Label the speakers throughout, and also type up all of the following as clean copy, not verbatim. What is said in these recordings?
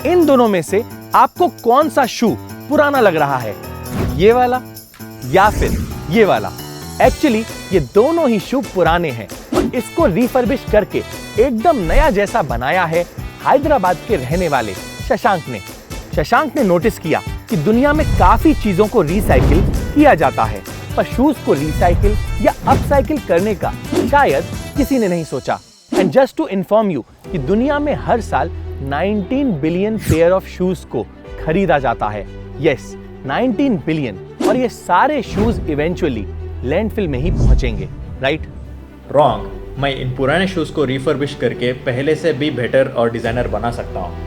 Speaker 1: इन दोनों में से आपको कौन सा शू पुराना लग रहा है, ये वाला या फिर ये वाला? एक्चुअली ये दोनों ही शू पुराने हैं और इसको रिफर्बिश करके एकदम नया जैसा बनाया है हैदराबाद के रहने वाले शशांक ने। शशांक ने नोटिस किया कि दुनिया में काफी चीजों को रिसाइकिल किया जाता है, पर शूज को रिसाइकिल या अपसाइकिल करने का शायद किसी ने नहीं सोचा। And just to inform you कि दुनिया में हर साल 19 बिलियन पेयर ऑफ शूज को खरीदा जाता है। Yes, 19 billion. और ये सारे शूज इवेंचुअली लैंडफिल में ही पहुंचेंगे, राइट?
Speaker 2: रॉन्ग। मैं इन पुराने शूज को रिफर्बिश करके पहले से भी बेटर और डिजाइनर बना सकता हूँ।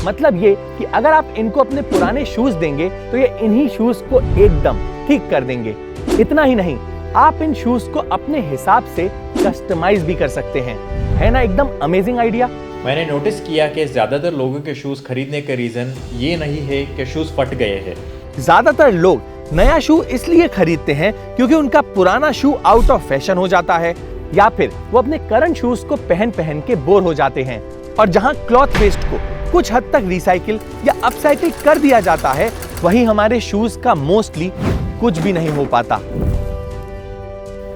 Speaker 1: मतलब ये कि अगर आप इनको अपने पुराने शूज देंगे तो ये इन्हीं शूज को एकदम ठीक कर देंगे। इतना ही नहीं, आप इन शूज को अपने हिसाब से कस्टमाइज भी कर सकते हैं। है ना एकदम अमेजिंग आइडिया?
Speaker 2: मैंने नोटिस किया कि ज्यादातर लोगों के शूज खरीदने का रीजन ये नहीं है कि शूज फट गए हैं।
Speaker 1: ज्यादातर लोग नया शू इसलिए खरीदते हैं क्योंकि उनका पुराना शू आउट ऑफ फैशन हो जाता है, या फिर वो अपने करंट शूज को पहन पहन के बोर हो जाते हैं। और जहां क्लॉथ वेस्ट को कुछ हद तक रिसाइकिल या अपसाइकिल कर दिया जाता है, वहीं हमारे शूज का मोस्टली कुछ भी नहीं हो पाता।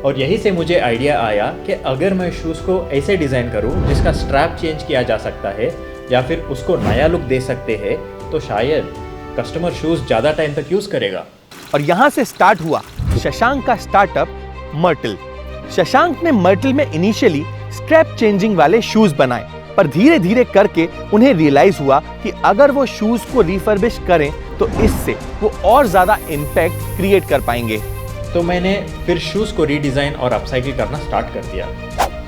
Speaker 2: और यही से मुझे आइडिया आया कि अगर मैं शूज को ऐसे डिजाइन करूं जिसका स्ट्रैप चेंज किया जा सकता है या फिर उसको नया लुक दे सकते हैं, तो शायद कस्टमर शूज ज्यादा टाइम तक यूज करेगा।
Speaker 1: और यहां से स्टार्ट हुआ शशांक का स्टार्टअप मर्टल। शशांक ने मर्टल में इनिशियली स्ट्रैप चेंजिंग वाले शूज बनाए, पर धीरे धीरे करके उन्हें रियलाइज हुआ कि अगर वो शूज को रिफर्बिश करें तो इससे वो और ज्यादा इम्पैक्ट क्रिएट कर पाएंगे।
Speaker 2: तो मैंने फिर शूज को रीडिजाइन और अपसाइकिल करना स्टार्ट कर दिया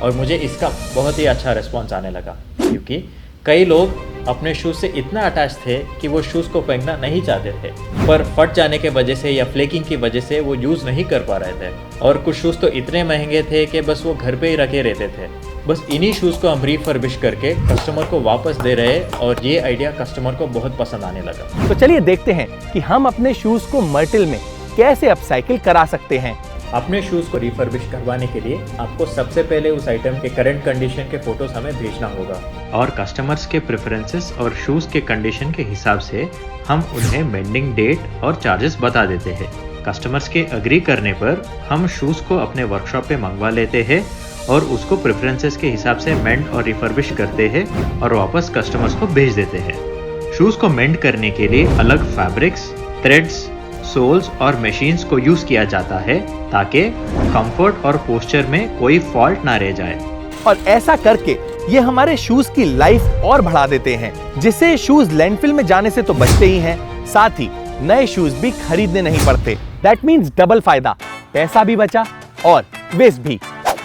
Speaker 2: और मुझे इसका बहुत ही अच्छा रिस्पॉन्स आने लगा, क्योंकि कई लोग अपने शूज से इतना अटैच थे कि वो शूज को फेंकना नहीं चाहते थे, पर फट जाने के वजह से या फ्लेकिंग की वजह से वो यूज नहीं कर पा रहे थे। और कुछ शूज तो इतने महंगे थे कि बस वो घर पे ही रखे रहते थे। बस इन्हीं शूज को हम रिफर्बिश करके कस्टमर को वापस दे रहे, और ये आइडिया कस्टमर को बहुत पसंद आने लगा।
Speaker 1: तो चलिए देखते हैं कि हम अपने शूज को मर्टल में कैसे अपसाइकिल करा सकते हैं।
Speaker 2: अपने शूज को रिफर्बिश करवाने के लिए आपको सबसे पहले उस आइटम के करंट कंडीशन के फोटोज हमें भेजना होगा, और कस्टमर्स के प्रेफरेंसेस और शूज के कंडीशन के हिसाब से हम उन्हें मेंडिंग डेट और चार्जेस बता देते हैं। कस्टमर्स के अग्री करने पर हम शूज को अपने वर्कशॉप पे मंगवा लेते हैं और उसको प्रेफरेंसेस के हिसाब से मेंड और रिफर्बिश करते हैं और वापस कस्टमर्स को भेज देते हैं। शूज को मेंड करने के लिए अलग फैब्रिक्स, थ्रेड्स, सोल्स और मशीन्स को यूज किया जाता है ताकि कंफर्ट और पोस्चर में कोई फॉल्ट ना रह जाए।
Speaker 1: और ऐसा करके ये हमारे शूज की लाइफ और बढ़ा देते हैं, जिससे शूज लैंडफिल में जाने से तो बचते ही हैं, साथ ही नए शूज भी खरीदने नहीं पड़ते। दैट मीन्स डबल फायदा, पैसा भी बचा और वेस्ट भी।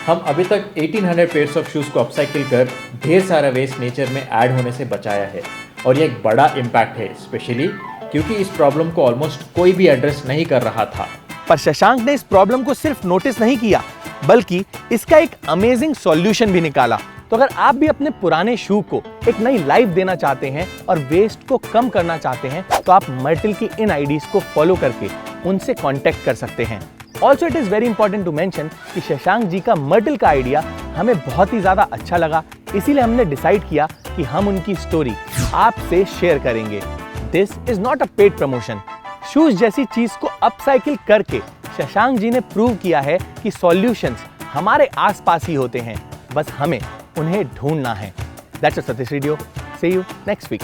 Speaker 2: हम अभी तक 1800 पेयर्स ऑफ शूज को अपसाइकिल कर ढेर सारा वेस्ट नेचर में ऐड होने से बचाया है, और ये एक बड़ा इम्पैक्ट है, स्पेशली क्योंकि इस प्रॉब्लम को ऑलमोस्ट कोई भी एड्रेस नहीं कर रहा था।
Speaker 1: पर शशांक ने इस प्रॉब्लम को सिर्फ नोटिस नहीं किया, बल्कि इसका एक अमेजिंग सॉल्यूशन भी निकाला। तो अगर आप भी अपने पुराने शू को एक नई लाइफ देना चाहते हैं और वेस्ट को कम करना चाहते हैं, तो आप मर्टल की इन आईडीज को फॉलो करके उनसे कांटेक्ट कर सकते हैं। Also it is very important to mention कि शशांक जी का मर्टल का आइडिया हमें बहुत ही ज्यादा अच्छा लगा, इसीलिए हमने डिसाइड किया कि हम उनकी स्टोरी आपसे शेयर करेंगे। This is not a paid promotion. Shoes जैसी चीज को अपसाइकिल करके शशांक जी ने प्रूव किया है कि सॉल्यूशंस हमारे आसपास ही होते हैं, बस हमें उन्हें ढूंढना है। That's it for this video. See you next week.